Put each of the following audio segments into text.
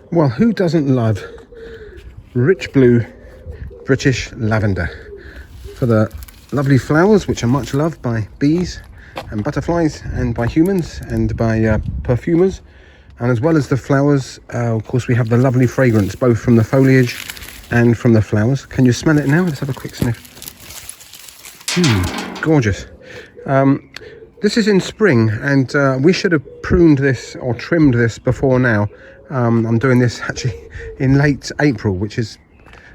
Well, who doesn't love rich blue British lavender? For the lovely flowers, which are much loved by bees and butterflies and by humans and by perfumers. And as well as the flowers, of course, we have the lovely fragrance, both from the foliage and from the flowers. Can you smell it now? Let's have a quick sniff. Gorgeous. This is in spring, and we should have pruned this or trimmed this before now. I'm doing this actually in late April, which is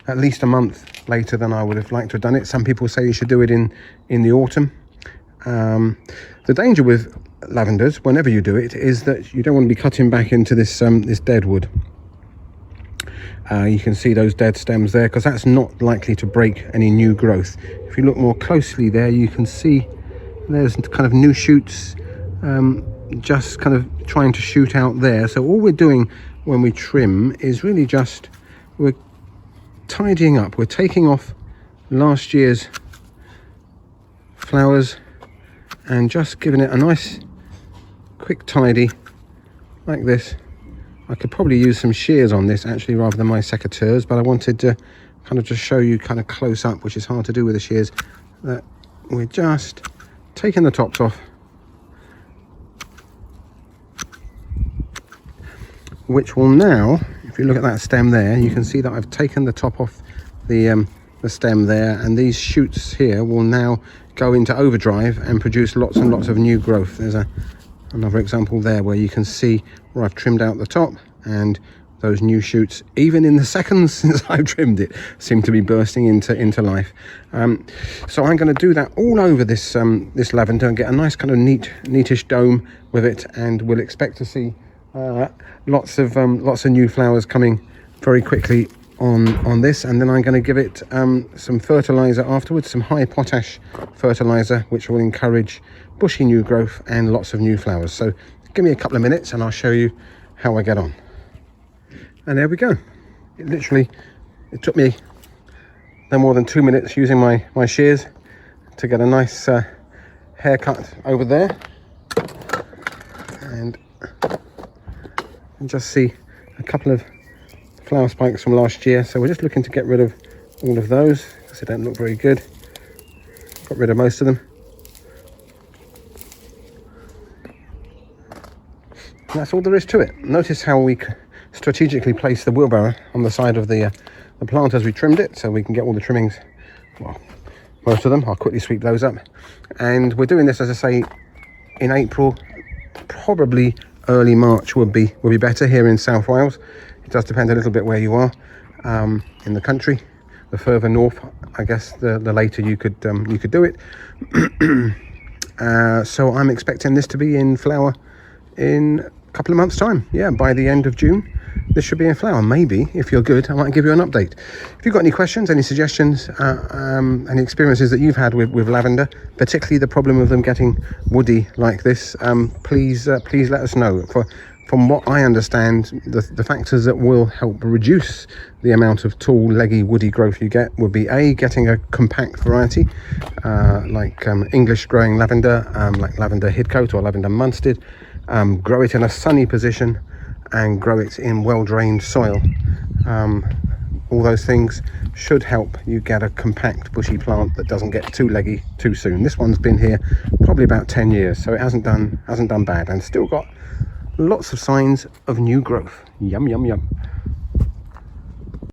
at least a month later than I would have liked to have done it. Some people say you should do it in the autumn. The danger with lavenders, whenever you do it, is that you don't want to be cutting back into this this dead wood. You can see those dead stems there, because that's not likely to break any new growth. If you look more closely there, you can see there's kind of new shoots just kind of trying to shoot out there. So all we're doing when we trim is really just we're tidying up. We're taking off last year's flowers and just giving it a nice quick tidy like this. I could probably use some shears on this actually rather than my secateurs, but I wanted to kind of just show you kind of close up, which is hard to do with the shears, that we're just taking the tops off, which will now, if you look at that stem there, you can see that I've taken the top off the stem there, and these shoots here will now go into overdrive and produce lots and lots of new growth. There's another example there where you can see where I've trimmed out the top, and those new shoots, even in the seconds since I've trimmed it, seem to be bursting into life. So I'm going to do that all over this this lavender and get a nice kind of neatish dome with it, and we'll expect to see lots of new flowers coming very quickly on this. And then I'm going to give it some fertilizer afterwards, some high potash fertilizer, which will encourage bushy new growth and lots of new flowers. So give me a couple of minutes and I'll show you how I get on. And there we go. It took me no more than 2 minutes using my shears to get a nice haircut over there, and just see a couple of flower spikes from last year. So we're just looking to get rid of all of those because they don't look very good. Got rid of most of them. And that's all there is to it. Notice how we strategically place the wheelbarrow on the side of the plant as we trimmed it, so we can get all the trimmings, well, most of them. I'll quickly sweep those up. And we're doing this, as I say, in April. Probably early March would be better here in South Wales. It does depend a little bit where you are in the country. The further north, I guess, the later you could do it. So I'm expecting this to be in flower in a couple of months' time. Yeah, by the end of June, this should be in flower. Maybe, if you're good, I might give you an update. If you've got any questions, any suggestions, any experiences that you've had with lavender, particularly the problem of them getting woody like this, please let us know. From what I understand, the factors that will help reduce the amount of tall, leggy, woody growth you get would be getting a compact variety, like English growing lavender, like lavender hidcote or lavender Munstead. Grow it in a sunny position and grow it in well-drained soil. All those things should help you get a compact bushy plant that doesn't get too leggy too soon. This one's been here probably about 10 years, so it hasn't done bad, and still got lots of signs of new growth. Yum, yum, yum.